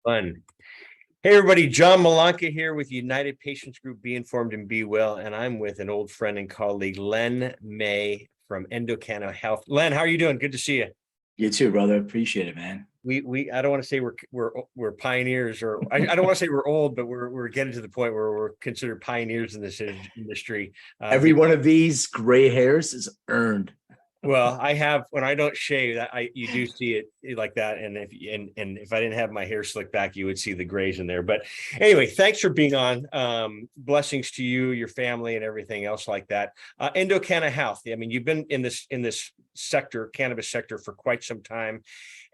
Fun. Hey, everybody. John Malanca here with United Patients Group, Be Informed and Be Well. And I'm with an old friend and colleague, Len May from Endocanna Health. Len, how are you doing? Good to see you. You too, brother. Appreciate it, man. I don't want to say we're pioneers, or I don't want to say we're old, but we're getting to the point where we're considered pioneers in this industry. Every one of these gray hairs is earned. Well, I have, when I don't shave, you do see it like that, and if I didn't have my hair slicked back, you would see the grays in there. But anyway, thanks for being on. Blessings to you, your family, and everything else like that. Endocanna Health. I mean, you've been in this sector, cannabis sector, for quite some time,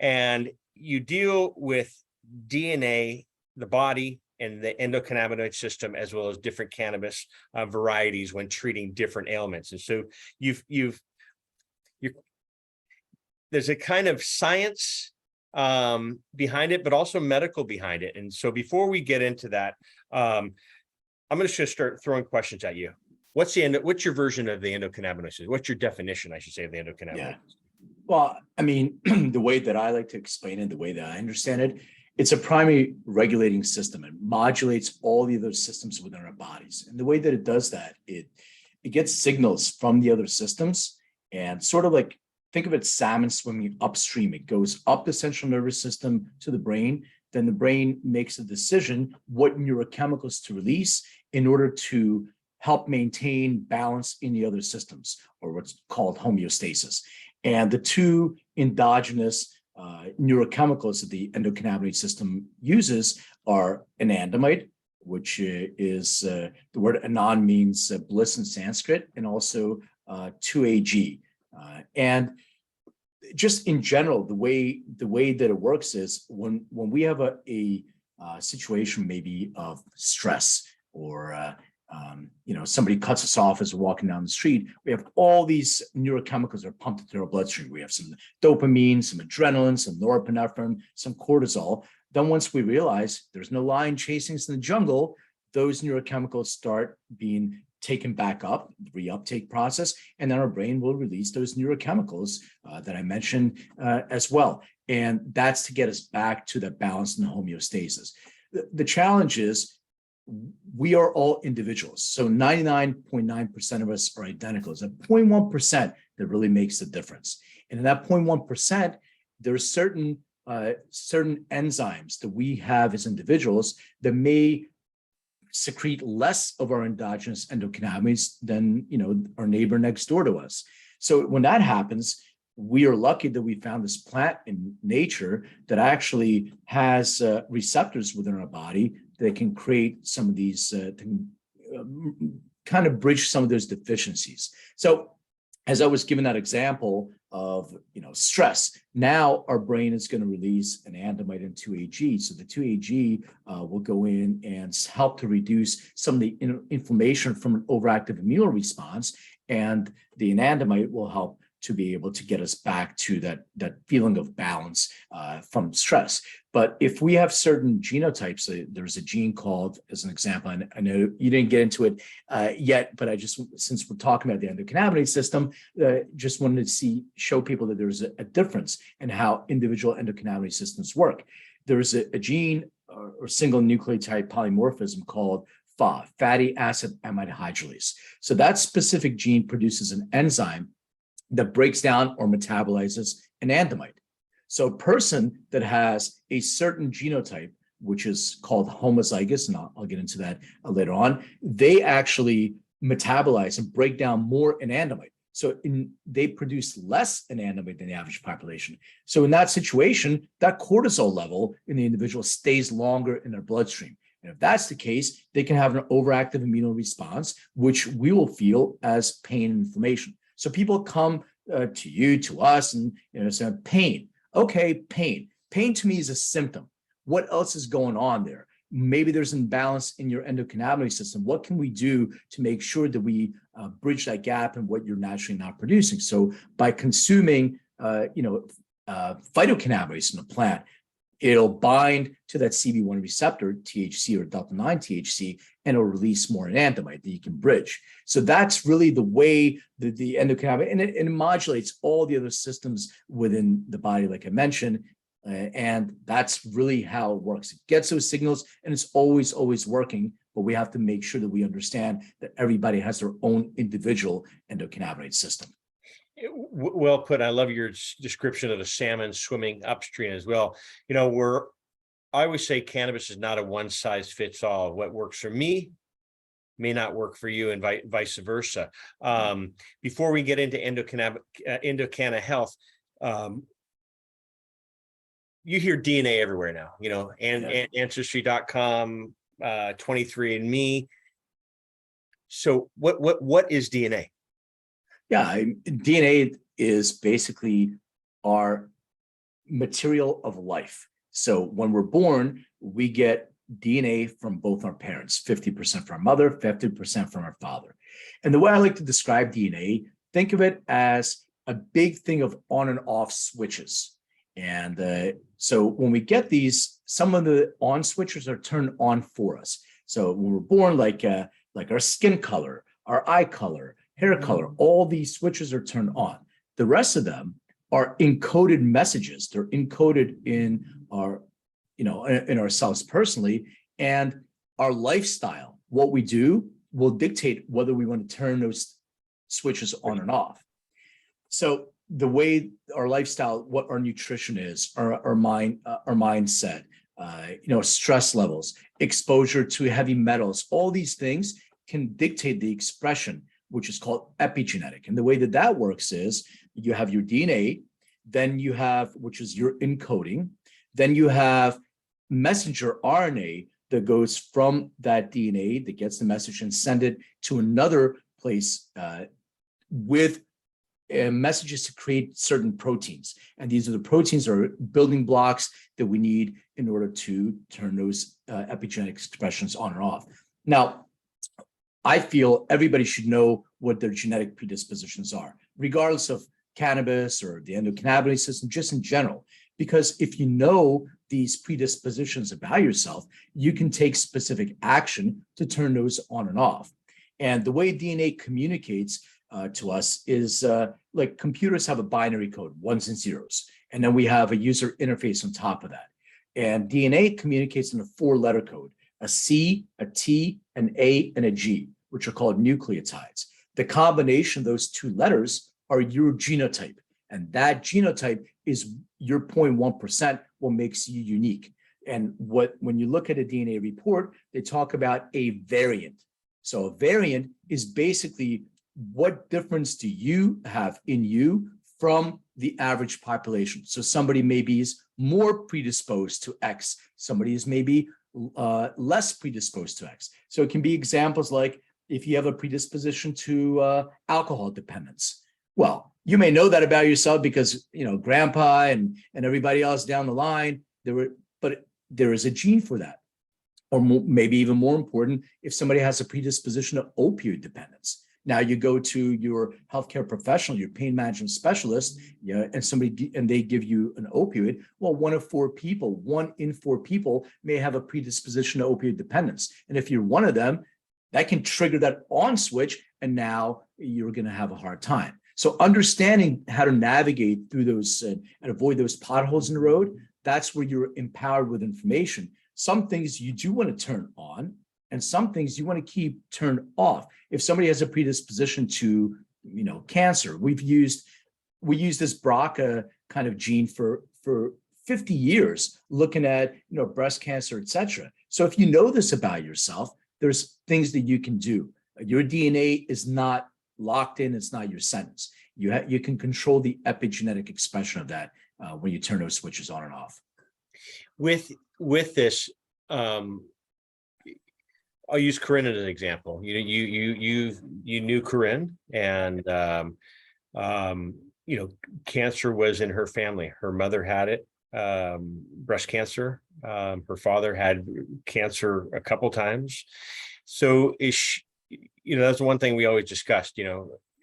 and you deal with DNA, the body, and the endocannabinoid system, as well as different cannabis varieties when treating different ailments. And so there's a kind of science behind it, but also medical behind it. And so before we get into that, I'm just going to start throwing questions at you. What's your version of the endocannabinoids? What's your definition, I should say, of the endocannabinoids? Yeah. Well, I mean, the way that I like to explain it, the way that I understand it, it's a primary regulating system. It modulates all the other systems within our bodies. And the way that it does that, it gets signals from the other systems, and sort of like, think of it, salmon swimming upstream. It goes up the central nervous system to the brain. Then the brain makes a decision what neurochemicals to release in order to help maintain balance in the other systems, or what's called homeostasis. And the two endogenous neurochemicals that the endocannabinoid system uses are anandamide, which is the word anand means bliss in Sanskrit, and also 2-AG. And just in general, the way that it works is when we have a situation maybe of stress, or somebody cuts us off as we're walking down the street, we have all these neurochemicals that are pumped into our bloodstream. We have some dopamine, some adrenaline, some norepinephrine, some cortisol. Then once we realize there's no lion chasing us in the jungle, those neurochemicals start being taken back up, the reuptake process, and then our brain will release those neurochemicals that I mentioned as well. And that's to get us back to that balance and homeostasis. The challenge is we are all individuals. So 99.9% of us are identical. It's that 0.1% that really makes the difference. And in that 0.1%, there's certain enzymes that we have as individuals that may secrete less of our endogenous endocannabinoids than our neighbor next door to us. So when that happens, we are lucky that we found this plant in nature that actually has receptors within our body that can create some of these, kind of bridge some of those deficiencies. So as I was given that example of stress, now our brain is going to release anandamide and 2-AG. So the 2-AG will go in and help to reduce some of the inflammation from an overactive immune response, and the anandamide will help to be able to get us back to that feeling of balance from stress. But if we have certain genotypes, there's a gene called, as an example, and I know you didn't get into it yet, but since we're talking about the endocannabinoid system, just wanted to show people that there's a difference in how individual endocannabinoid systems work. There's a gene or single nucleotide polymorphism called FAH, fatty acid amide hydrolase. So that specific gene produces an enzyme that breaks down or metabolizes anandamide. So a person that has a certain genotype, which is called homozygous, and I'll get into that later on, they actually metabolize and break down more anandamide. So they produce less anandamide than the average population. So in that situation, that cortisol level in the individual stays longer in their bloodstream. And if that's the case, they can have an overactive immune response, which we will feel as pain and inflammation. So people come to you, to us, and say pain. Okay, pain. Pain to me is a symptom. What else is going on there? Maybe there's an imbalance in your endocannabinoid system. What can we do to make sure that we bridge that gap in what you're naturally not producing? So by consuming, phytocannabinoids in the plant, it'll bind to that CB1 receptor, THC or delta 9 THC, and it'll release more anandamide that you can bridge. So that's really the way that the endocannabinoid, and it modulates all the other systems within the body, like I mentioned, And that's really how it works. It gets those signals and it's always working, but we have to make sure that we understand that everybody has their own individual endocannabinoid system. Well put. I love your description of the salmon swimming upstream as well. I always say cannabis is not a one size fits all. What works for me may not work for you, and vice versa. Before we get into Endocanna Health, you hear DNA everywhere now, and Ancestry.com, 23andMe. So what is DNA? Yeah, DNA is basically our material of life. So when we're born, we get DNA from both our parents, 50% from our mother, 50% from our father. And the way I like to describe DNA, think of it as a big thing of on and off switches. And so when we get these, some of the on switches are turned on for us. So when we're born, like our skin color, our eye color, hair color, all these switches are turned on. The rest of them are encoded messages. They're encoded in our, in ourselves personally, and our lifestyle. What we do will dictate whether we want to turn those switches on and off. So the way our lifestyle, what our nutrition is, our mindset, stress levels, exposure to heavy metals, all these things can dictate the expression, which is called epigenetic. And the way that works is you have your DNA, then you have, which is your encoding, then you have messenger RNA that goes from that DNA that gets the message and send it to another place with messages to create certain proteins. And these are the proteins or building blocks that we need in order to turn those epigenetic expressions on or off. Now, I feel everybody should know what their genetic predispositions are, regardless of cannabis or the endocannabinoid system, just in general. Because if you know these predispositions about yourself, you can take specific action to turn those on and off. And the way DNA communicates to us is like computers have a binary code, ones and zeros. And then we have a user interface on top of that. And DNA communicates in a 4-letter code, a C, a T, an A, and a G, which are called nucleotides. The combination of those 2 letters are your genotype. And that genotype is your 0.1%, what makes you unique. And when you look at a DNA report, they talk about a variant. So a variant is basically what difference do you have in you from the average population. So somebody maybe is more predisposed to X, somebody is maybe less predisposed to X. So it can be examples like if you have a predisposition to alcohol dependence. Well, you may know that about yourself because, grandpa and everybody else down the line, but there is a gene for that. Or maybe even more important, if somebody has a predisposition to opioid dependence. Now you go to your healthcare professional, your pain management specialist, and they give you an opioid. Well, 1 in 4 people may have a predisposition to opioid dependence. And if you're one of them, that can trigger that on switch, and now you're going to have a hard time. So understanding how to navigate through those and avoid those potholes in the road, that's where you're empowered with information. Some things you do want to turn on, and some things you want to keep turned off. If somebody has a predisposition to, cancer, we use this BRCA kind of gene for 50 years, looking at, breast cancer, etc. So if you know this about yourself, there's things that you can do. Your DNA is not locked in. It's not your sentence. You can control the epigenetic expression of that when you turn those switches on and off. With this, I'll use Corinne as an example. You knew Corinne, and cancer was in her family. Her mother had it, breast cancer. Her father had cancer a couple times. So is she, that's one thing we always discussed.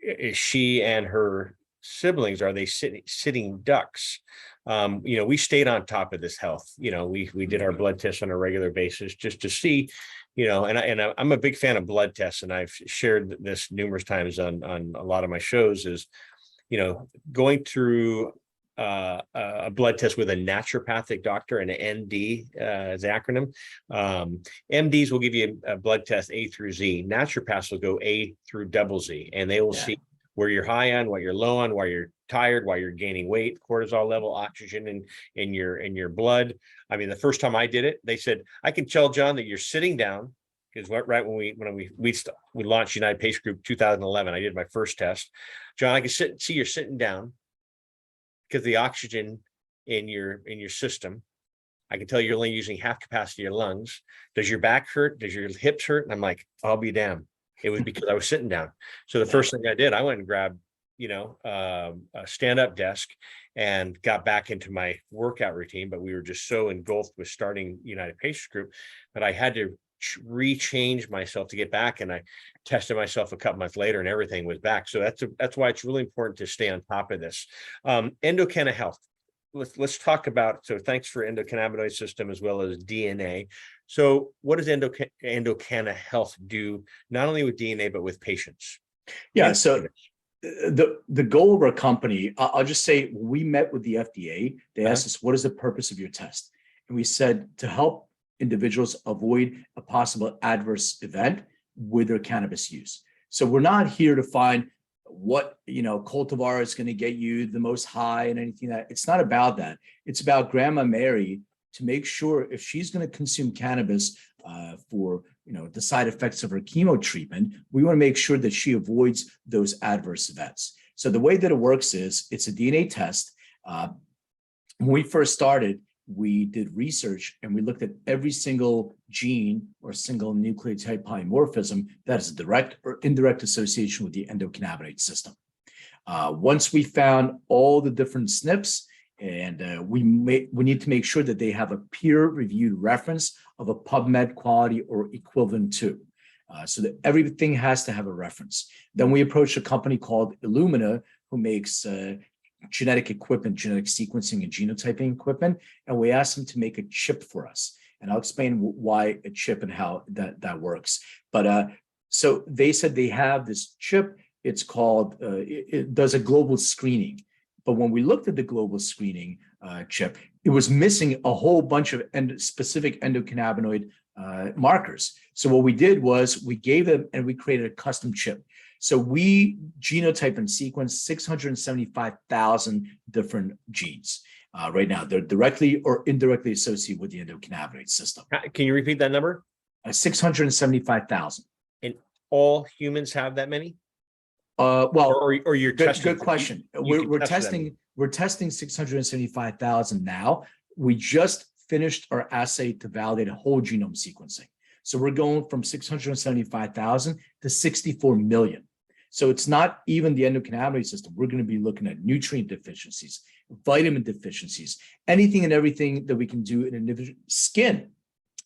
Is she and her siblings, are they sitting ducks? We stayed on top of this health. We did our blood tests on a regular basis just to see, and I'm a big fan of blood tests, and I've shared this numerous times on a lot of my shows is, going through a blood test with a naturopathic doctor, an ND is the acronym. MDs will give you a blood test A through Z. Naturopaths will go A through double Z, and they will see where you're high on, what you're low on, why you're tired, why you're gaining weight, cortisol level, oxygen in your blood. I mean, the first time I did it, they said, I can tell, John, that you're sitting down, because right when we launched United Pace Group 2011, I did my first test. John, I can see you're sitting down because the oxygen in your system. I can tell you're only using half capacity of your lungs. Does your back hurt? Does your hips hurt? And I'm like, I'll be damned. It was because I was sitting down. So the first thing I did, I went and grabbed, a stand-up desk and got back into my workout routine. But we were just so engulfed with starting United Pace Group that I had to rechange myself to get back, and I tested myself a couple months later and everything was back. So that's why it's really important to stay on top of this. Endocanna Health, let's talk about, so thanks for endocannabinoid system as well as DNA. So what does Endocanna Health do, not only with DNA but with patients? So the goal of our company, I'll just say, when we met with the FDA, they asked us, what is the purpose of your test? And we said, to help individuals avoid a possible adverse event with their cannabis use. So we're not here to find what cultivar is going to get you the most high and anything that. It's not about that. It's about Grandma Mary, to make sure if she's going to consume cannabis for the side effects of her chemo treatment, we want to make sure that she avoids those adverse events. So the way that it works is, it's a DNA test. When we first started, we did research and we looked at every single gene or single nucleotide polymorphism that is a direct or indirect association with the endocannabinoid system. Once we found all the different SNPs, and we need to make sure that they have a peer-reviewed reference of a PubMed quality or equivalent to, so that everything has to have a reference. Then we approached a company called Illumina, who makes genetic equipment, genetic sequencing and genotyping equipment, and we asked them to make a chip for us. And I'll explain why a chip and how that works. But so they said they have this chip. It's called, it does a global screening. But when we looked at the global screening chip, it was missing a whole bunch of specific endocannabinoid markers. So what we did was we gave them, and we created a custom chip. So we genotype and sequence 675,000 different genes. Right now, they're directly or indirectly associated with the endocannabinoid system. Can you repeat that number? 675,000. And all humans have that many? Well, or you're testing. Good question. We're testing 675,000 now. We just finished our assay to validate whole genome sequencing. So we're going from 675,000 to 64 million. So it's not even the endocannabinoid system. We're going to be looking at nutrient deficiencies, vitamin deficiencies, anything and everything that we can do in individual skin.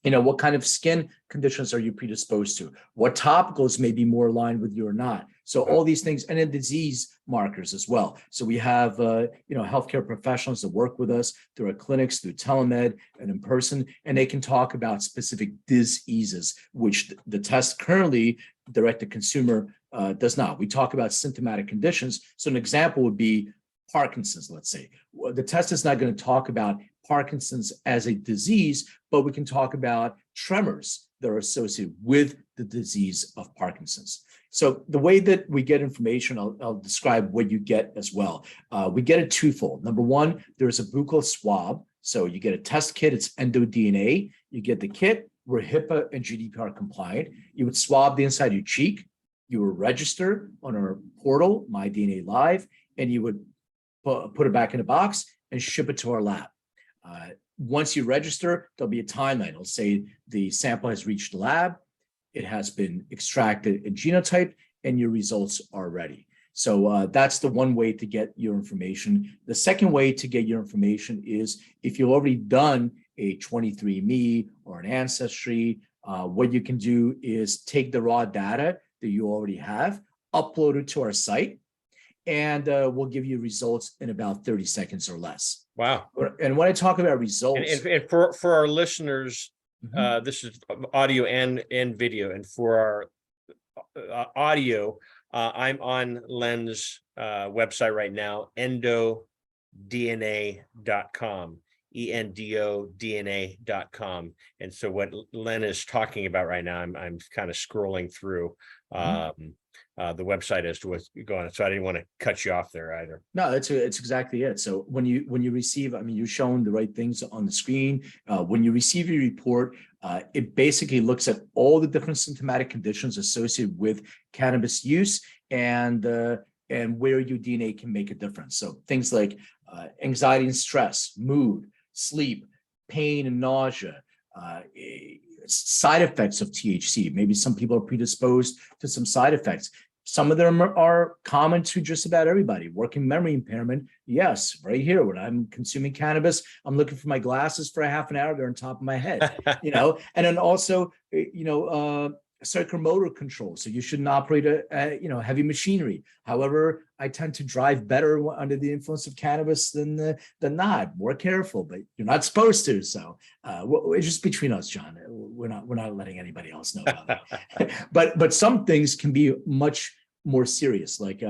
What kind of skin conditions are you predisposed to? What topicals may be more aligned with you or not? So all these things, and then disease markers as well. So we have, healthcare professionals that work with us through our clinics, through telemed and in person, and they can talk about specific diseases, which the test currently direct to consumer does not. We talk about symptomatic conditions. So an example would be Parkinson's, let's say. The test is not going to talk about Parkinson's as a disease, but we can talk about tremors that are associated with the disease of Parkinson's. So the way that we get information, I'll describe what you get as well. We get it twofold. Number one, there's a buccal swab. So you get a test kit, it's EndoDNA. You get the kit, we're HIPAA and GDPR compliant. You would swab the inside of your cheek. You would register on our portal, My DNA Live, and you would put it back in a box and ship it to our lab. Once you register, there'll be a timeline. It'll say the sample has reached the lab, it has been extracted and genotyped, and your results are ready. So that's the one way to get your information. The second way to get your information is if you've already done a 23andMe or an Ancestry, what you can do is take the raw data that you already have, upload it to our site, and we'll give you results in about 30 seconds or less. Wow. And when I talk about results, and for our listeners, this is audio and video. And for our audio, I'm on Len's website right now, Endo endodna.com, endodna.com. And so what Len is talking about right now, I'm kind of scrolling through the website as to what's going on. So I didn't want to cut you off there either. No, it's exactly it. So when you receive, I mean, you're showing the right things on the screen. When you receive your report, it basically looks at all the different symptomatic conditions associated with cannabis use and where your DNA can make a difference. So things like anxiety and stress, mood, sleep, pain and nausea, side effects of THC. Maybe some people are predisposed to some side effects. Some of them are common to just about everybody. Working memory impairment, yes, right here, when I'm consuming cannabis, I'm looking for my glasses for a half an hour, they're on top of my head, and then also, psychomotor control. So you shouldn't operate heavy machinery. However, I tend to drive better under the influence of cannabis than not. More careful, but you're not supposed to. So it's just between us, John. We're not letting anybody else know about that. but some things can be much more serious. Like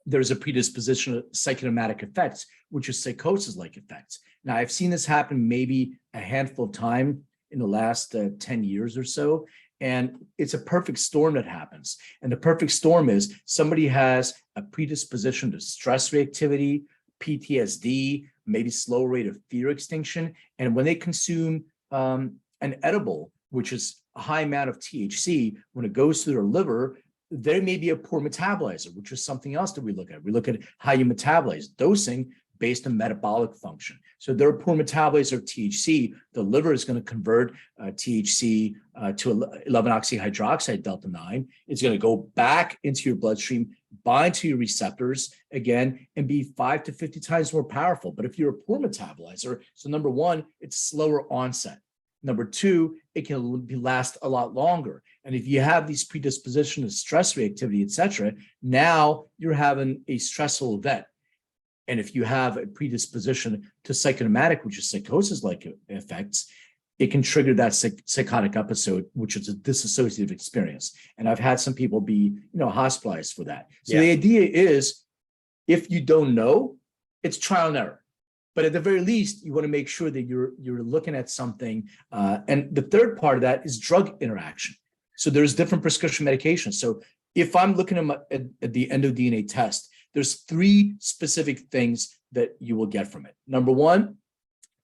there's a predisposition of psychosomatic effects, which is psychosis-like effects. Now, I've seen this happen maybe a handful of times in the last 10 years or so. And it's a perfect storm that happens. And the perfect storm is somebody has a predisposition to stress reactivity, PTSD, maybe slow rate of fear extinction. And when they consume an edible, which is a high amount of THC, when it goes through their liver, there may be a poor metabolizer, which is something else that we look at. We look at how you metabolize dosing based on metabolic function. So there are poor metabolites of THC. The liver is going to convert THC to 11-oxyhydroxide delta 9. It's going to go back into your bloodstream, bind to your receptors again, and be 5 to 50 times more powerful. But if you're a poor metabolizer, so number one, it's slower onset. Number two, it can last a lot longer. And if you have these predispositions of stress reactivity, et cetera, now you're having a stressful event. And if you have a predisposition to psychosomatic, which is psychosis-like effects, it can trigger that psychotic episode, which is a dissociative experience. And I've had some people be, hospitalized for that. So the idea is, if you don't know, it's trial and error. But at the very least, you want to make sure that you're looking at something. And the third part of that is drug interaction. So there's different prescription medications. So if I'm looking at the EndoDNA test, there's 3 specific things that you will get from it. Number one,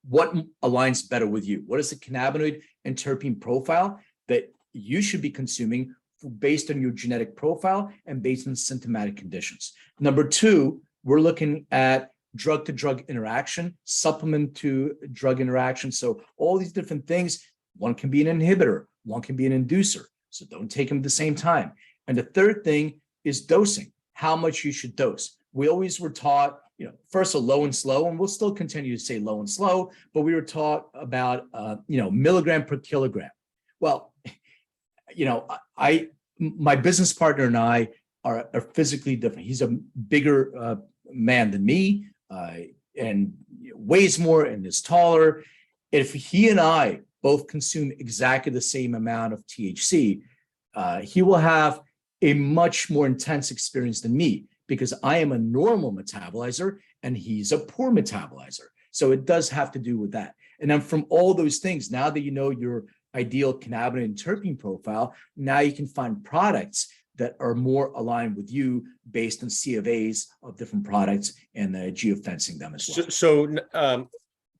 what aligns better with you? What is the cannabinoid and terpene profile that you should be consuming based on your genetic profile and based on symptomatic conditions? Number 2, we're looking at drug-to-drug interaction, supplement to drug interaction. So all these different things, one can be an inhibitor, one can be an inducer. So don't take them at the same time. And the third thing is dosing. How much you should dose. We always were taught, first a low and slow, and we'll still continue to say low and slow, but we were taught about, milligram per kilogram. Well, my business partner and I are physically different. He's a bigger man than me and weighs more and is taller. If he and I both consume exactly the same amount of THC, he will have a much more intense experience than me because I am a normal metabolizer and he's a poor metabolizer. So it does have to do with that. And then from all those things, now that you know your ideal cannabinoid and terpene profile, now you can find products that are more aligned with you based on C of A's of different products and geofencing them as well. So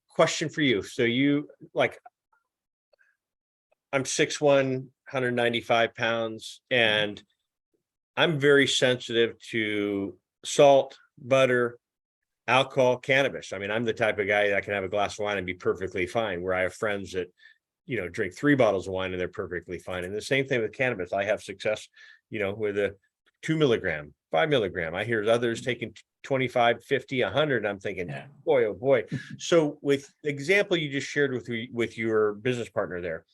question for you. So I'm 6'1", 195 pounds, and I'm very sensitive to salt, butter, alcohol, cannabis. I mean, I'm the type of guy that can have a glass of wine and be perfectly fine, where I have friends that, drink 3 bottles of wine and they're perfectly fine. And the same thing with cannabis. I have success, with a 2 milligram, 5 milligram. I hear others taking 25, 50, 100. I'm thinking, boy, oh boy. So with the example you just shared with your business partner there,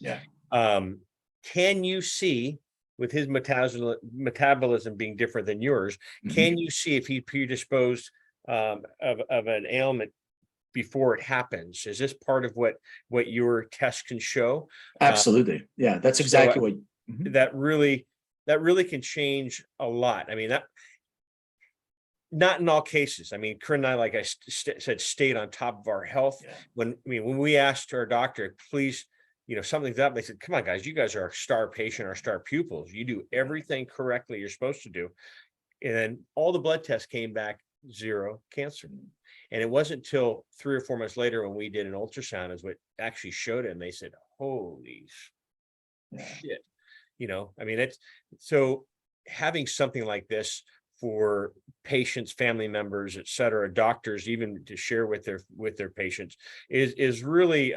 can you see, with his metabolism being different than yours, can you see if he predisposed of an ailment before it happens? Is this part of what your test can show? Absolutely. Yeah, that's exactly what. That really can change a lot. I mean, Not in all cases. I mean, Corinne and I, like I said, stayed on top of our health. Yeah. When we asked our doctor, please, something's up, they said, come on, guys, you guys are our star patient, our star pupils. You do everything correctly you're supposed to do. And then all the blood tests came back 0 cancer. And it wasn't until 3 or 4 months later when we did an ultrasound is what actually showed it. And they said, holy shit. I mean, it's so having something like this for patients, family members, et cetera, doctors, even to share with their patients is really,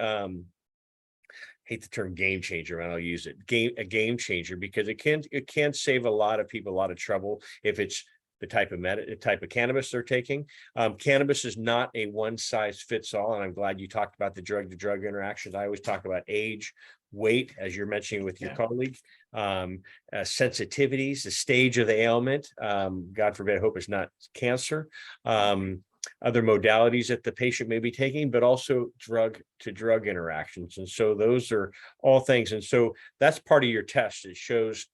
hate the term game changer, and I'll use it, a game changer, because it can save a lot of people a lot of trouble if it's the type of cannabis they're taking. Cannabis is not a one size fits all, and I'm glad you talked about the drug to drug interactions. I always talk about age, weight, as you're mentioning with your colleague, sensitivities, the stage of the ailment. God forbid, I hope it's not cancer. Other modalities that the patient may be taking, but also drug to drug interactions. And so those are all things. And so that's part of your test. It shows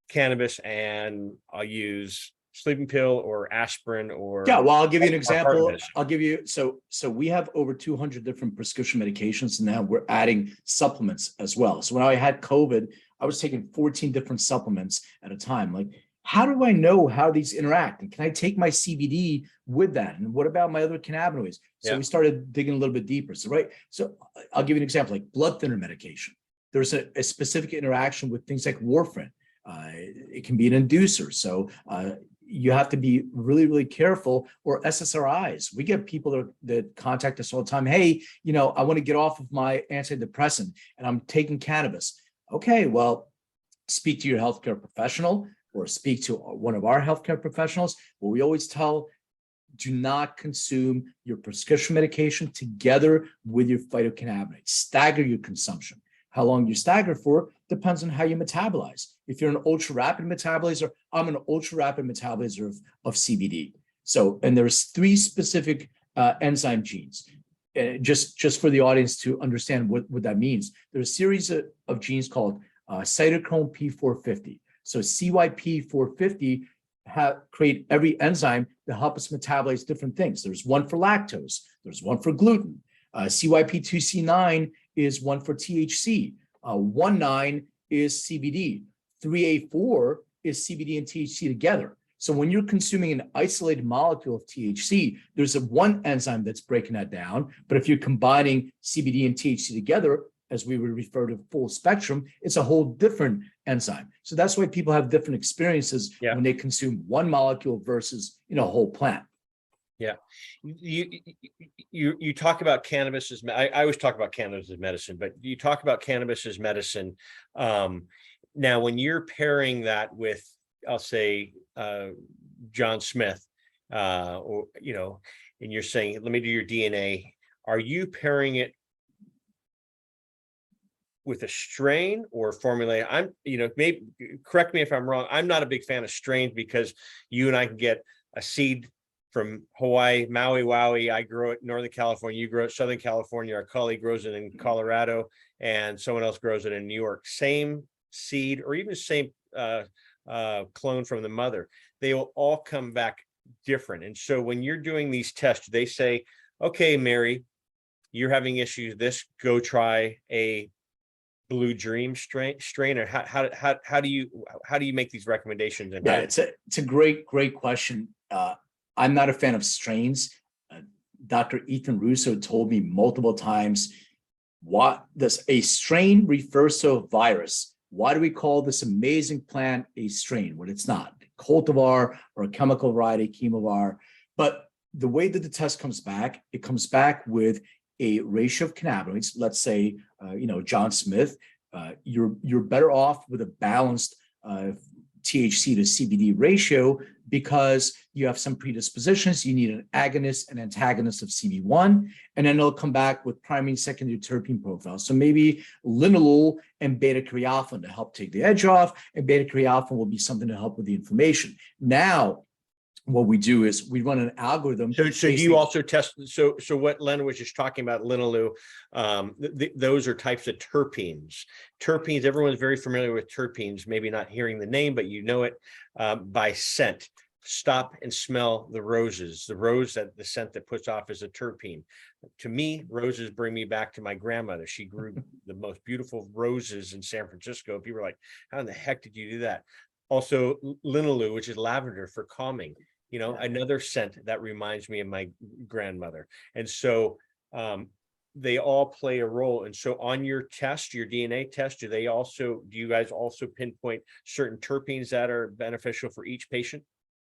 cannabis, and I'll use sleeping pill or aspirin or. Yeah, well, I'll give you an example. I'll give you, so we have over 200 different prescription medications, and now we're adding supplements as well. So when I had COVID, I was taking 14 different supplements at a time. Like, how do I know how these interact? And can I take my CBD with that? And what about my other cannabinoids? So we started digging a little bit deeper. So I'll give you an example, like blood thinner medication. There's a specific interaction with things like warfarin. It can be an inducer. So you have to be really, really careful. Or SSRIs. We get people that contact us all the time. Hey, I want to get off of my antidepressant and I'm taking cannabis. Okay, well, speak to your healthcare professional or speak to one of our healthcare professionals. But we always tell, do not consume your prescription medication together with your phytocannabinoids. Stagger your consumption. How long you stagger for depends on how you metabolize. If you're an ultra rapid metabolizer, I'm an ultra rapid metabolizer of CBD. So, and there's 3 specific enzyme genes. Just for the audience to understand what that means, there's a series of genes called cytochrome P450. So CYP450 create every enzyme to help us metabolize different things. There's one for lactose. There's one for gluten. CYP2C9 is one for THC. 19 is CBD. 3A4 is CBD and THC together. So when you're consuming an isolated molecule of THC, there's one enzyme that's breaking that down. But if you're combining CBD and THC together, as we would refer to full spectrum, it's a whole different enzyme. So that's why people have different experiences when they consume one molecule versus a whole plant. Yeah, you talk about cannabis as I always talk about cannabis as medicine, but you talk about cannabis as medicine. Now, when you're pairing that with, I'll say, John Smith, or and you're saying, let me do your DNA. Are you pairing it with a strain or formulate? Maybe correct me if I'm wrong. I'm not a big fan of strains because you and I can get a seed from Hawaii, Maui, Wowie. I grow it in Northern California. You grow it Southern California. Our colleague grows it in Colorado, and someone else grows it in New York. Same seed, or even same clone from the mother. They will all come back different. And so when you're doing these tests, they say, okay, Mary, you're having issues. Go try a Blue Dream strain, or how do you make these recommendations? And it's a great question. I'm not a fan of strains. Dr. Ethan Russo told me multiple times, what does a strain refers to a virus? Why do we call this amazing plant a strain when it's not? Cultivar or a chemical variety, chemovar. But the way that the test comes back, it comes back with a ratio of cannabinoids. Let's say, John Smith, you're better off with a balanced THC to CBD ratio because you have some predispositions. You need an agonist and antagonist of CB1, and then it'll come back with primary and secondary terpene profile. So maybe linalool and beta-caryophyllene to help take the edge off, and beta-caryophyllene will be something to help with the inflammation. Now, what we do is we run an algorithm. So you also test. So what Len was just talking about, linalool, those are types of terpenes. Terpenes, everyone's very familiar with terpenes, maybe not hearing the name, but you know it by scent. stop and smell the roses. The rose, that the scent that puts off is a terpene. To me, roses bring me back to my grandmother. She grew the most beautiful roses in San Francisco. People were like, how in the heck did you do that? Also, linalool, which is lavender for calming, another scent that reminds me of my grandmother. And so they all play a role. And so on your test, your DNA test, do you guys also pinpoint certain terpenes that are beneficial for each patient?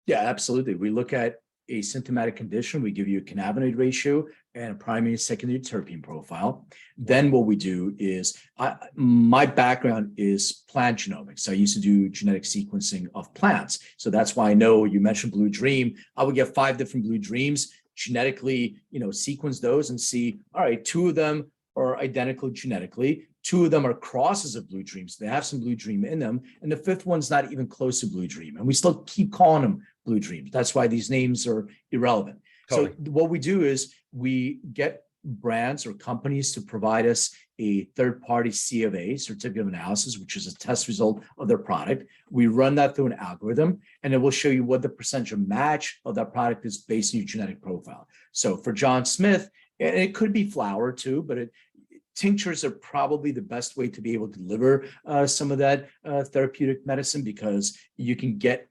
Yeah, absolutely. We look at a symptomatic condition, we give you a cannabinoid ratio and a primary and secondary terpene profile. Then what we do is, my background is plant genomics. I used to do genetic sequencing of plants. So that's why I know you mentioned Blue Dream. I would get 5 different Blue Dreams, genetically, sequence those and see, all right, 2 of them are identical genetically. 2 of them are crosses of Blue Dreams. They have some Blue Dream in them. And the 5th one's not even close to Blue Dream. And we still keep calling them Blue Dreams. That's why these names are irrelevant. Totally. So what we do is we get brands or companies to provide us a third-party C of A, certificate of analysis, which is a test result of their product. We run that through an algorithm, and it will show you what the percentage of match of that product is based on your genetic profile. So for John Smith, and it could be flower too, but tinctures are probably the best way to be able to deliver some of that therapeutic medicine, because you can get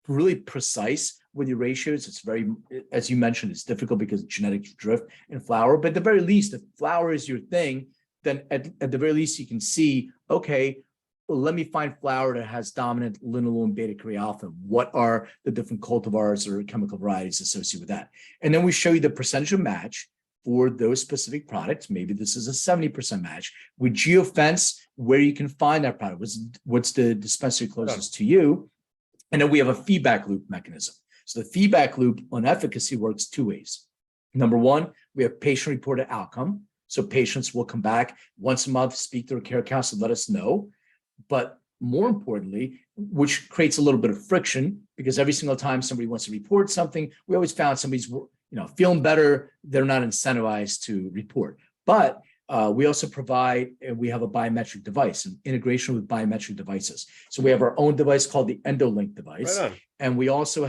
really precise with your ratios. It's very, as you mentioned, it's difficult because genetics drift in flower, but at the very least, if flower is your thing, then at the very least, you can see, okay, well, let me find flower that has dominant linalool and beta-carotene alpha. What are the different cultivars or chemical varieties associated with that? And then we show you the percentage of match for those specific products. Maybe this is a 70% match. We geofence where you can find that product. What's the dispensary closest to you? And then we have a feedback loop mechanism. So the feedback loop on efficacy works 2 ways. Number 1, we have patient-reported outcome. So patients will come back once a month, speak to their care counselor, let us know. But more importantly, which creates a little bit of friction, because every single time somebody wants to report something, we always found somebody's feeling better, they're not incentivized to report. But we also provide, and we have a biometric device, an integration with biometric devices. So we have our own device called the Endo device. Right. And we also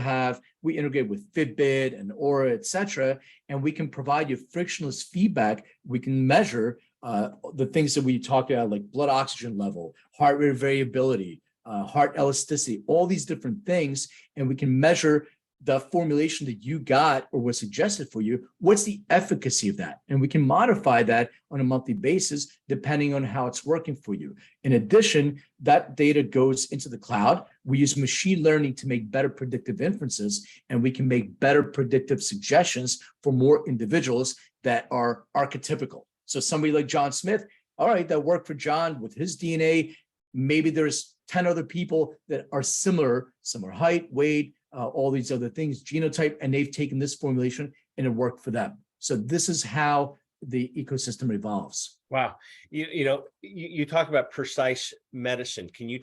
we integrate with Fitbit and Aura, et cetera, and we can provide you frictionless feedback. We can measure the things that we talked about, like blood oxygen level, heart rate variability, heart elasticity, all these different things, and we can measure the formulation that you got or was suggested for you. What's the efficacy of that? And we can modify that on a monthly basis, depending on how it's working for you. In addition, that data goes into the cloud. We use machine learning to make better predictive inferences, and we can make better predictive suggestions for more individuals that are archetypical. So somebody like John Smith, all right, that worked for John with his DNA. Maybe there's 10 other people that are similar height, weight, all these other things, genotype, and they've taken this formulation and it worked for them. So this is how the ecosystem evolves. Wow. You talk about precise medicine. Can you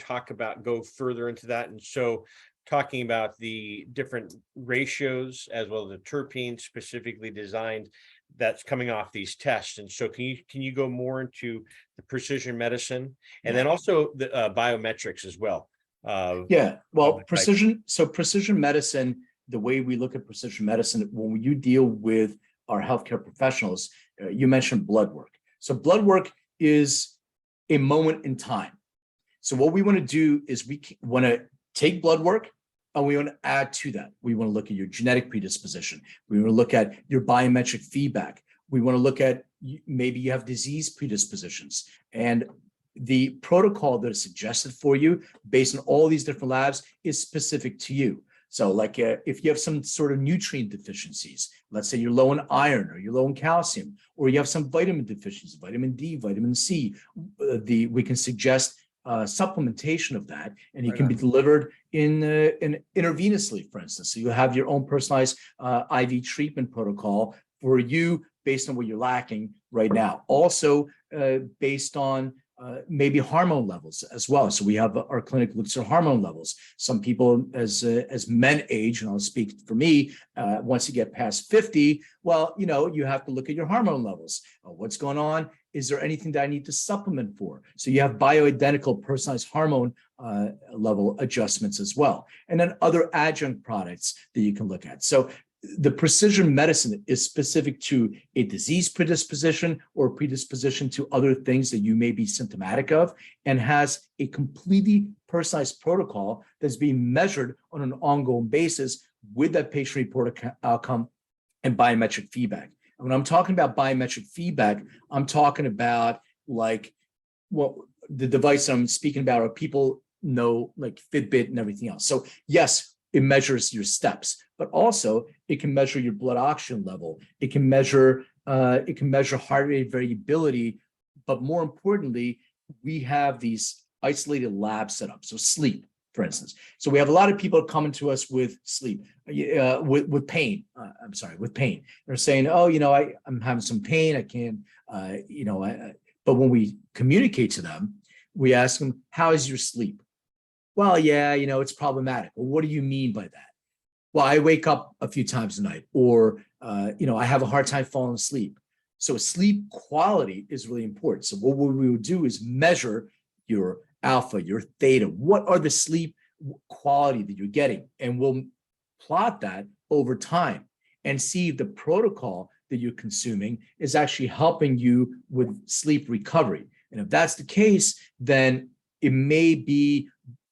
go further into that? And so talking about the different ratios as well as the terpenes specifically designed that's coming off these tests. And so can you go more into the precision medicine and then also the biometrics as well? Precision medicine, the way we look at precision medicine, when you deal with our healthcare professionals, you mentioned blood work. So blood work is a moment in time. So what we want to do is we want to take blood work and we want to add to that. We want to look at your genetic predisposition. We want to look at your biometric feedback. We want to look at maybe you have disease predispositions, and the protocol that is suggested for you based on all these different labs is specific to you. So like if you have some sort of nutrient deficiencies, let's say you're low in iron or you're low in calcium, or you have some vitamin deficiencies, vitamin D, vitamin C, we can suggest supplementation of that, and it can be delivered in intravenously, for instance. So you have your own personalized IV treatment protocol for you based on what you're lacking right now. Also based on maybe hormone levels as well. So we have our clinic looks at hormone levels. Some people, as men age, and I'll speak for me, once you get past 50, well, you have to look at your hormone levels. What's going on? Is there anything that I need to supplement for? So you have bioidentical personalized hormone level adjustments as well. And then other adjunct products that you can look at. So the precision medicine is specific to a disease predisposition or predisposition to other things that you may be symptomatic of, and has a completely personalized protocol that's being measured on an ongoing basis with that patient-reported outcome and biometric feedback. And when I'm talking about biometric feedback, I'm talking about like what the device I'm speaking about are people know, like Fitbit and everything else. So yes, it measures your steps, but also it can measure your blood oxygen level. It can measure heart rate variability. But more importantly, we have these isolated lab setups. So sleep, for instance. So we have a lot of people coming to us with sleep, with pain. With pain. They're saying, oh, I'm having some pain. I can't, but when we communicate to them, we ask them, how is your sleep? Well, yeah, it's problematic. Well, what do you mean by that? Well, I wake up a few times a night, or, I have a hard time falling asleep. So sleep quality is really important. So what we would do is measure your alpha, your theta. What are the sleep quality that you're getting? And we'll plot that over time and see if the protocol that you're consuming is actually helping you with sleep recovery. And if that's the case, then it may be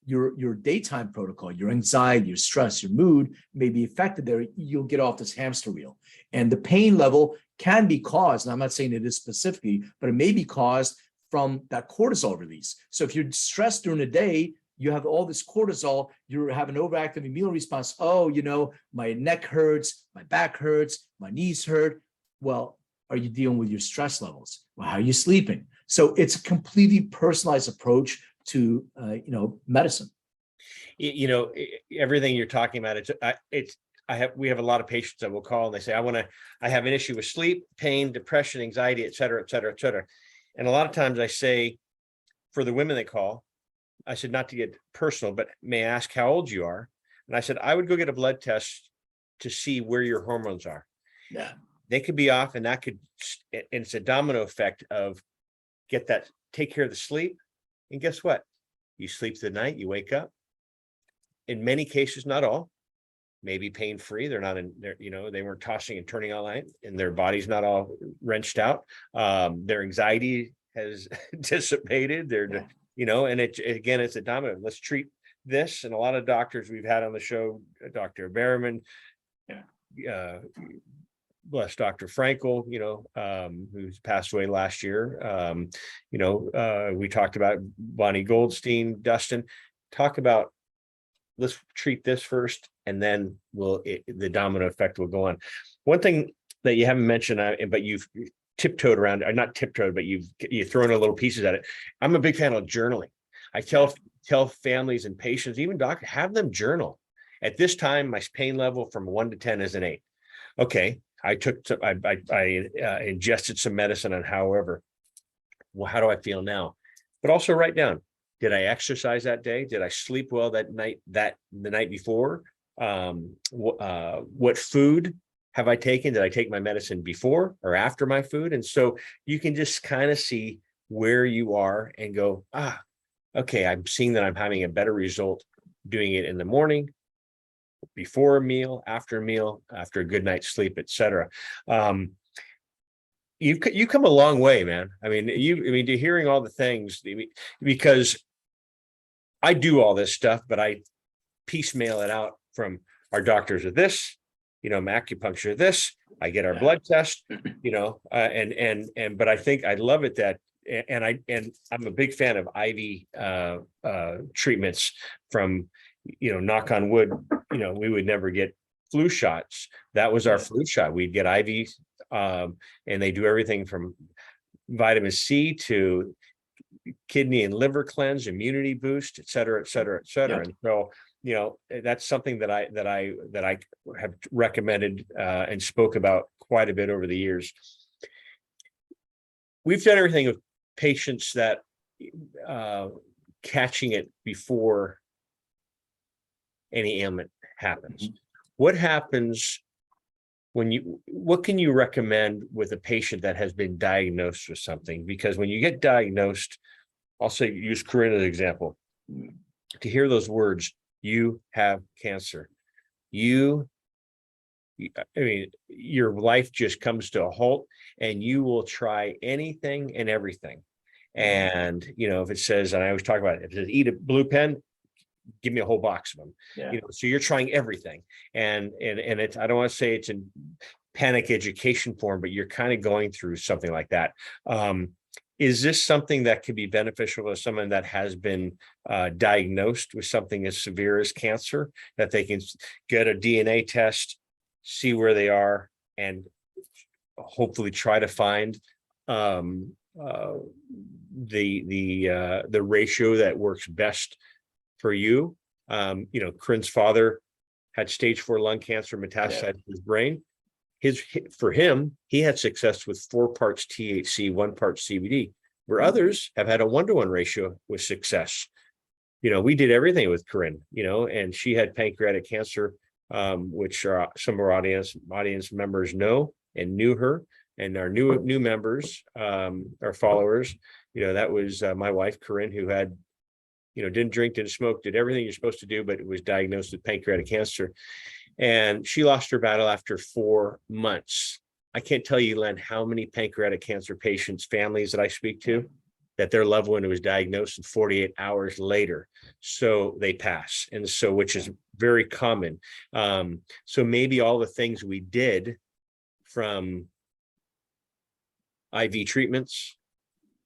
your daytime protocol, your anxiety, your stress, your mood may be affected there. You'll get off this hamster wheel. And the pain level can be caused, and I'm not saying it is specifically, but it may be caused from that cortisol release. So if you're stressed during the day, you have all this cortisol, you have an overactive immune response. Oh, my neck hurts, my back hurts, my knees hurt. Well, are you dealing with your stress levels? Well, how are you sleeping? So it's a completely personalized approach to medicine. Everything you're talking about, we have a lot of patients that will call and they say, I have an issue with sleep, pain, depression, anxiety, et cetera, et cetera, et cetera. And a lot of times I say, for the women that call, I said, not to get personal, but may I ask how old you are? And I said, I would go get a blood test to see where your hormones are. Yeah. They could be off, and and it's a domino effect of take care of the sleep. And guess what? You sleep through the night, you wake up. In many cases, not all, maybe pain-free. They're not they weren't tossing and turning all night, and their body's not all wrenched out. Their anxiety has dissipated. And it's a domino. Let's treat this. And a lot of doctors we've had on the show, Dr. Berriman, bless Dr. Frankel, who's passed away last year. We talked about Bonnie Goldstein, Dustin. Talk about, let's treat this first, and then the domino effect will go on. One thing that you haven't mentioned, but you've tiptoed around, or not tiptoed, but you've thrown a little pieces at it. I'm a big fan of journaling. I tell families and patients, even doctors, have them journal. At this time, my pain level from 1 to 10 is an 8. Okay. I ingested some medicine, and however, well, how do I feel now? But also write down, did I exercise that day? Did I sleep well that night, the night before? What food have I taken? Did I take my medicine before or after my food? And so you can just kind of see where you are and go, okay, I'm seeing that I'm having a better result doing it in the morning, before a meal, after a good night's sleep, et cetera. You come a long way, man. Hearing all the things, because I do all this stuff, but I piecemeal it out from our doctors of this, acupuncture of this, I get our blood test, but I think I love it that, and I'm a big fan of IV treatments from, knock on wood, we would never get flu shots. That was our flu shot. We'd get IV, and they do everything from vitamin C to kidney and liver cleanse, immunity boost, et cetera, et cetera, et cetera. And so, that's something that I have recommended and spoke about quite a bit over the years. We've done everything with patients that, catching it before any ailment happens. Mhm. What happens what can you recommend with a patient that has been diagnosed with something? Because when you get diagnosed, I'll say, use Corinne as an example, to hear those words, you have cancer, I mean, your life just comes to a halt, and you will try anything and everything. And, if it says, and I always talk about it, if it says eat a blue pen, give me a whole box of them. Yeah. So you're trying everything. And it's, I don't want to say it's in panic education form, but you're kind of going through something like that. Is this something that could be beneficial to someone that has been diagnosed with something as severe as cancer, that they can get a DNA test, see where they are, and hopefully try to find the ratio that works best for you? Corinne's father had stage 4 lung cancer metastasized to his brain. For him, he had success with 4 parts THC, 1 part CBD, where others have had a 1-to-1 ratio with success. We did everything with Corinne, and she had pancreatic cancer, which some of our audience members know and knew her, and our new members, our followers, that was my wife, Corinne, who had, didn't drink, didn't smoke, did everything you're supposed to do, but it was diagnosed with pancreatic cancer. And she lost her battle after 4 months. I can't tell you, Len, how many pancreatic cancer patients, families that I speak to, that their loved one was diagnosed and 48 hours later, so they pass. And so, which is very common. So maybe all the things we did, from IV treatments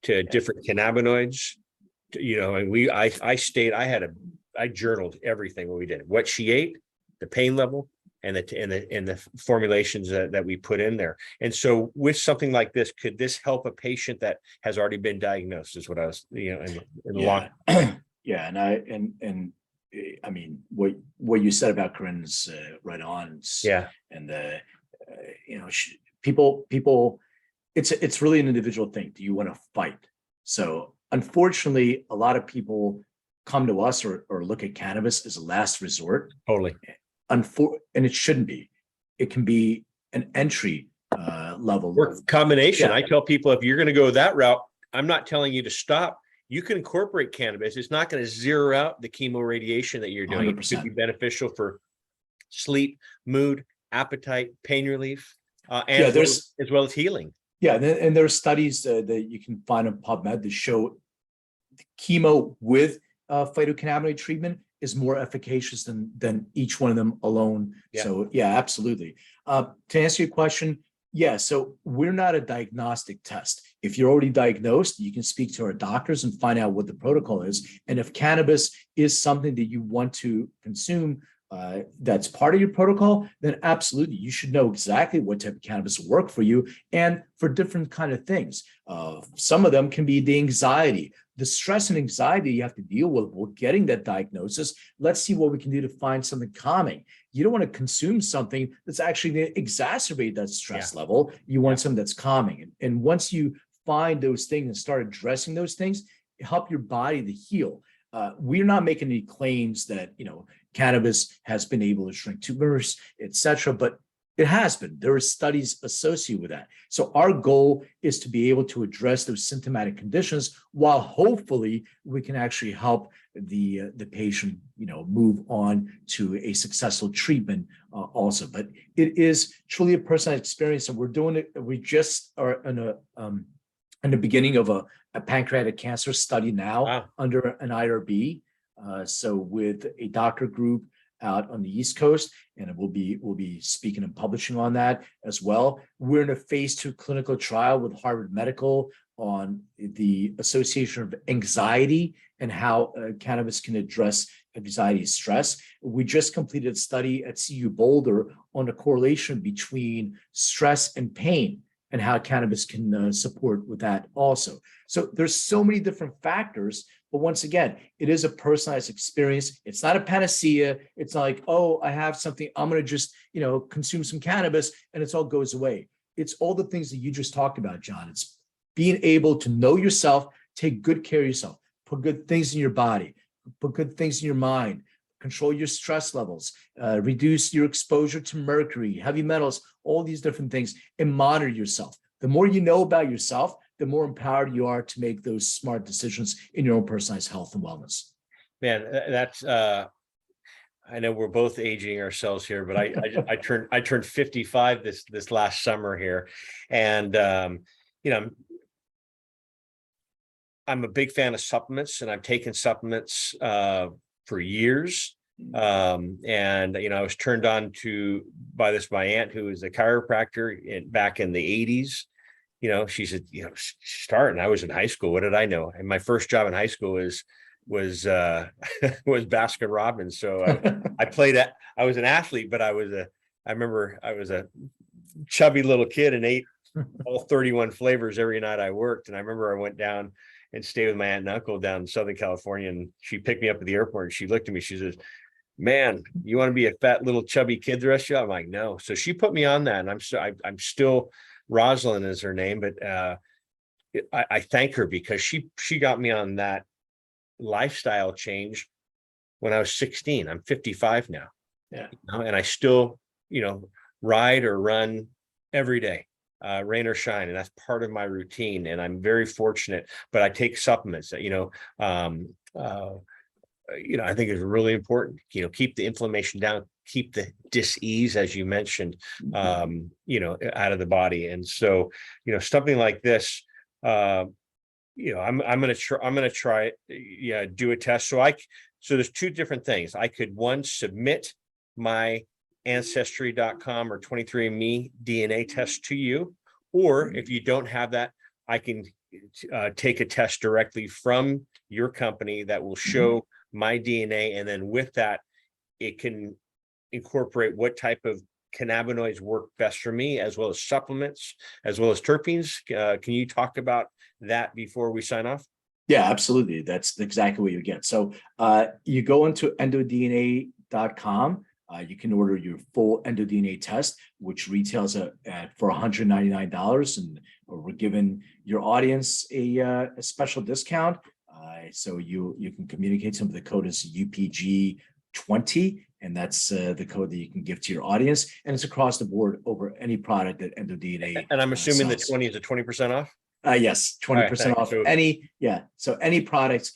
to different cannabinoids, and I journaled everything we did, what she ate, the pain level, and the formulations that we put in there. And so with something like this, could this help a patient that has already been diagnosed, is what I was, in the long. Yeah. And I mean, what you said about Corinne is right on. Yeah. And people, it's really an individual thing. Do you want to fight? So unfortunately, a lot of people come to us or look at cannabis as a last resort. Totally. And it shouldn't be. It can be an entry level Or combination. Yeah. I tell people, if you're going to go that route, I'm not telling you to stop. You can incorporate cannabis. It's not going to zero out the chemoradiation that you're doing. 100%. It could be beneficial for sleep, mood, appetite, pain relief, and as well as healing. Yeah, and there are studies that you can find on PubMed that show chemo with phytocannabinoid treatment is more efficacious than each one of them alone. Yeah. So yeah, absolutely. To answer your question, yeah, so we're not a diagnostic test. If you're already diagnosed, you can speak to our doctors and find out what the protocol is. And if cannabis is something that you want to consume, that's part of your protocol, then absolutely, you should know exactly what type of cannabis will work for you and for different kind of things. Some of them can be the anxiety, the stress and anxiety you have to deal with getting that diagnosis. Let's see what we can do to find something calming. You don't want to consume something that's actually going to exacerbate that stress level. You want something that's calming. And once you find those things and start addressing those things, help your body to heal. We're not making any claims that, cannabis has been able to shrink tumors, etc., but it has been. There are studies associated with that. So our goal is to be able to address those symptomatic conditions while hopefully we can actually help the patient, move on to a successful treatment also. But it is truly a personal experience, and we're doing it. We just are in the beginning of a pancreatic cancer study now under an IRB. So with a doctor group out on the East Coast, and we'll be speaking and publishing on that as well. We're in a phase 2 clinical trial with Harvard Medical on the association of anxiety and how cannabis can address anxiety and stress. We just completed a study at CU Boulder on the correlation between stress and pain and how cannabis can support with that also. So there's so many different factors, but once again, it is a personalized experience. It's not a panacea. It's not like, oh, I have something, I'm gonna just, consume some cannabis and it's all goes away. It's all the things that you just talked about, John. It's being able to know yourself, take good care of yourself, put good things in your body, put good things in your mind, control your stress levels, reduce your exposure to mercury, heavy metals, all these different things, and monitor yourself. The more you know about yourself, the more empowered you are to make those smart decisions in your own personalized health and wellness. Man, that's I know we're both aging ourselves here, but I turned 55 this last summer here, and you know, I'm a big fan of supplements, and I've taken supplements for years. And I was turned on to by my aunt, who was a chiropractor back in the 80s. She said, start. And I was in high school. What did I know? And my first job in high school was was Baskin Robbins. So I played at, I was an athlete, but I remember I was a chubby little kid and ate all 31 flavors every night I worked. And I remember I went down and stayed with my aunt and uncle down in Southern California. And she picked me up at the airport and she looked at me, she says, "Man, you want to be a fat little chubby kid the rest of you?" I'm like, "No." So she put me on that, and I'm still, Rosalind is her name, but I thank her because she got me on that lifestyle change when I was 16. I'm 55 now. Yeah. And I still, ride or run every day, rain or shine, and that's part of my routine. And I'm very fortunate. But I take supplements. I think is really important. Keep the inflammation down, keep the dis-ease, as you mentioned, out of the body. And so, something like this, I'm going to try it. Do a test. So there's two different things. I could, one, submit my ancestry.com or 23andMe DNA test to you, or if you don't have that, I can take a test directly from your company that will show my DNA, and then with that, it can incorporate what type of cannabinoids work best for me, as well as supplements, as well as terpenes. Can you talk about that before we sign off? Yeah, absolutely. That's exactly what you get. So you go into endodna.com. You can order your full EndoDNA test, which retails for $199, and we're giving your audience a special discount. So you can communicate to them. The code is UPG20, and that's the code that you can give to your audience. And it's across the board over any product that EndoDNA. And I'm assuming the sells. 20 is a 20% off. Yes, 20% off any. Yeah, so any products.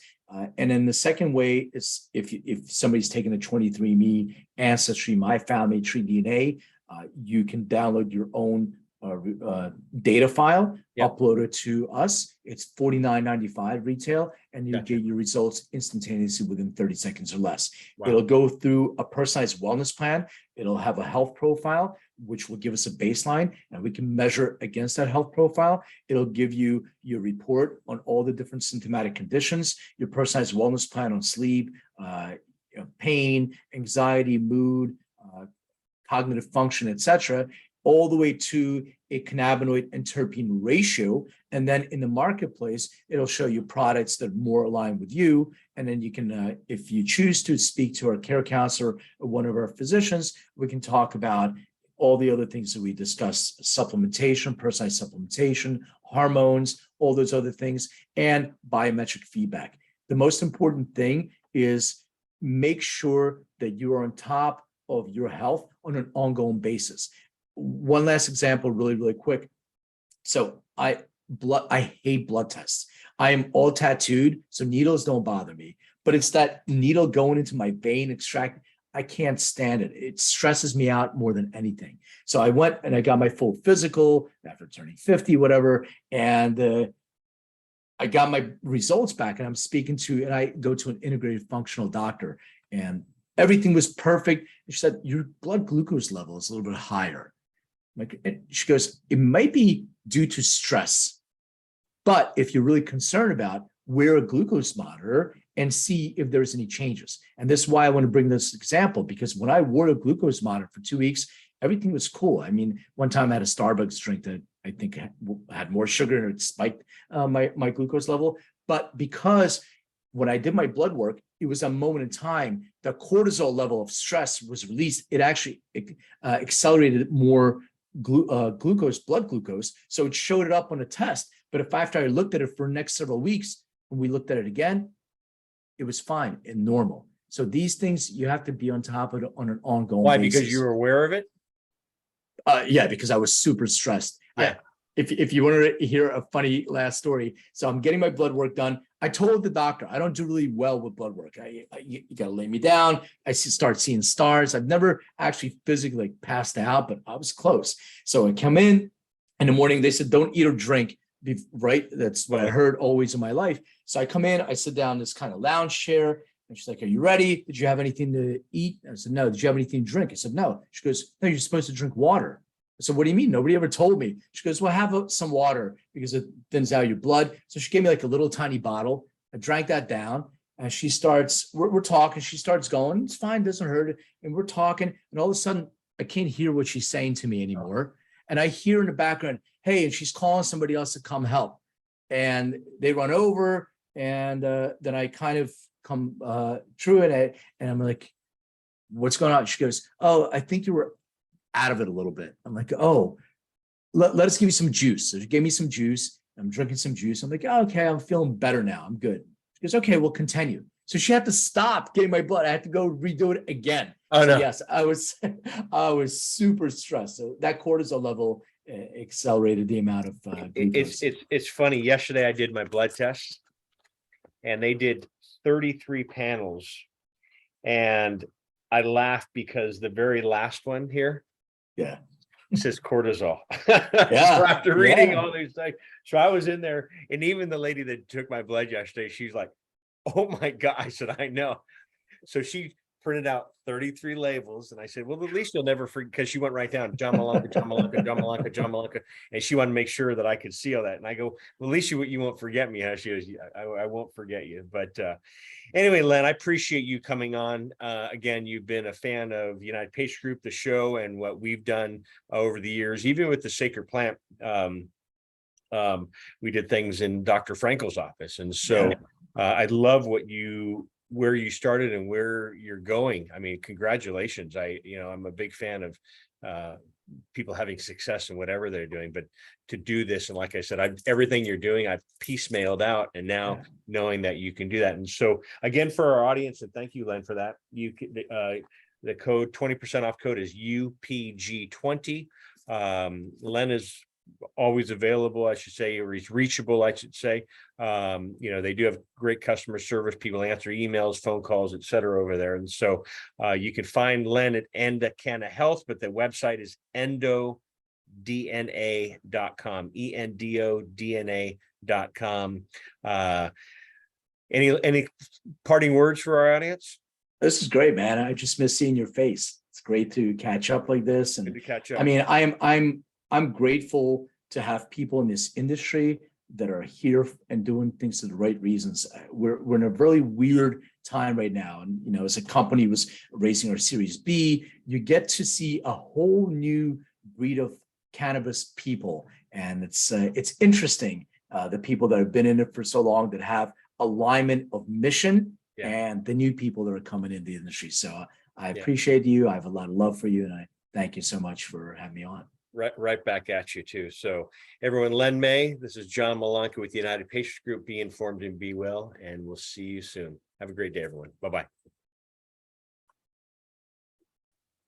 And then the second way is if somebody's taking a 23andMe ancestry, my family tree DNA, you can download your own data file, upload it to us. It's $49.95 retail, and you get your results instantaneously within 30 seconds or less. Wow. It'll go through a personalized wellness plan. It'll have a health profile, which will give us a baseline, and we can measure against that health profile. It'll give you your report on all the different symptomatic conditions, your personalized wellness plan on sleep, pain, anxiety, mood, cognitive function, etc., all the way to a cannabinoid and terpene ratio. And then in the marketplace, it'll show you products that are more aligned with you. And then you can, if you choose to speak to our care counselor or one of our physicians, we can talk about all the other things that we discussed: supplementation, personalized supplementation, hormones, all those other things, and biometric feedback. The most important thing is make sure that you are on top of your health on an ongoing basis. One last example, really, really quick. So I hate blood tests. I am all tattooed, so needles don't bother me. But it's that needle going into my vein, extract. I can't stand it. It stresses me out more than anything. So I went and I got my full physical after turning 50, whatever, and I got my results back. And and I go to an integrated functional doctor, and everything was perfect. And she said, "Your blood glucose level is a little bit higher." She goes, "It might be due to stress, but if you're really concerned about, wear a glucose monitor and see if there's any changes." And this is why I want to bring this example, because when I wore a glucose monitor for 2 weeks, everything was cool. I mean, one time I had a Starbucks drink that I think had more sugar and it spiked my glucose level. But because when I did my blood work, it was a moment in time, the cortisol level of stress was released. It actually accelerated more blood glucose. So it showed it up on a test. But if after I looked at it for the next several weeks, and we looked at it again, it was fine and normal. So these things you have to be on top of it on an ongoing Why? basis. Because you were aware of it? Yeah, because I was super stressed. Yeah. If you want to hear a funny last story, so I'm getting my blood work done. I told the doctor I don't do really well with blood work. You got to lay me down. Start seeing stars. I've never actually physically passed out, but I was close. So I come in the morning. They said don't eat or drink. Right, that's what I heard always in my life. So I come in. I sit down in this kind of lounge chair. And she's like, "Are you ready? Did you have anything to eat?" I said, "No." "Did you have anything to drink?" I said, "No." She goes, "No, you're supposed to drink water." I said, "What do you mean? Nobody ever told me." She goes, "Well, have some water because it thins out your blood." So she gave me like a little tiny bottle. I drank that down, and we're talking. She starts going, "It's fine, doesn't hurt." And we're talking, and all of a sudden, I can't hear what she's saying to me anymore. And I hear in the background, "Hey," and she's calling somebody else to come help. And they run over, and then I kind of come through it, and I'm like, "What's going on?" She goes, "Oh, I think you were out of it a little bit." I'm like, "Oh, let us give you some juice." So she gave me some juice. I'm drinking some juice. I'm like, "Oh, okay, I'm feeling better now. I'm good." She goes, "Okay, we'll continue." So she had to stop getting my blood. I had to go redo it again. Oh, so no. Yes, I was super stressed. So that cortisol level accelerated the amount of glucose. It's funny. Yesterday I did my blood test, and they did 33 panels, and I laughed because the very last one here Yeah. says cortisol. Yeah. So after reading Yeah. all these things, so I was in there, and even the lady that took my blood yesterday, she's like, "Oh my God." I said, "I know." So she printed out 33 labels, and I said, "Well, at least you'll never forget," because she went right down, John Malanca, John Malanca, John Malanca, John Malanca, and she wanted to make sure that I could see all that. And I go, "Well, at least you won't forget me." Huh? She goes, "Yeah, I won't forget you." But anyway, Len, I appreciate you coming on. Again, you've been a fan of United Patient Group, the show, and what we've done over the years, even with the Sacred Plant. We did things in Dr. Frankel's office, and so I love where you started and where you're going. I mean, congratulations. I'm a big fan of people having success in whatever they're doing, but to do this, and like I said, everything you're doing, I've piecemealed out, and now knowing that you can do that. And so again, for our audience, and thank you, Len, for that, you can, the code 20% off code is UPG20. Len is always available, I should say, or he's reachable, I should say. They do have great customer service. People answer emails, phone calls, etc. over there. And so you can find Len at Endocanna Health, but the website is endodna.com, endodna.com. Any parting words for our audience? This is great, man. I just miss seeing your face. It's great to catch up like this. And Good to catch up. I mean, I'm grateful to have people in this industry that are here and doing things for the right reasons. We're in a really weird time right now. And, as a company was raising our Series B, you get to see a whole new breed of cannabis people. And it's interesting, the people that have been in it for so long that have alignment of mission and the new people that are coming in the industry. So I appreciate you. I have a lot of love for you. And I thank you so much for having me on. Right back at you too. So everyone, Len May, this is John Malanca with United Patient Group. Be informed and be well, and we'll see you soon. Have a great day, everyone. Bye-bye.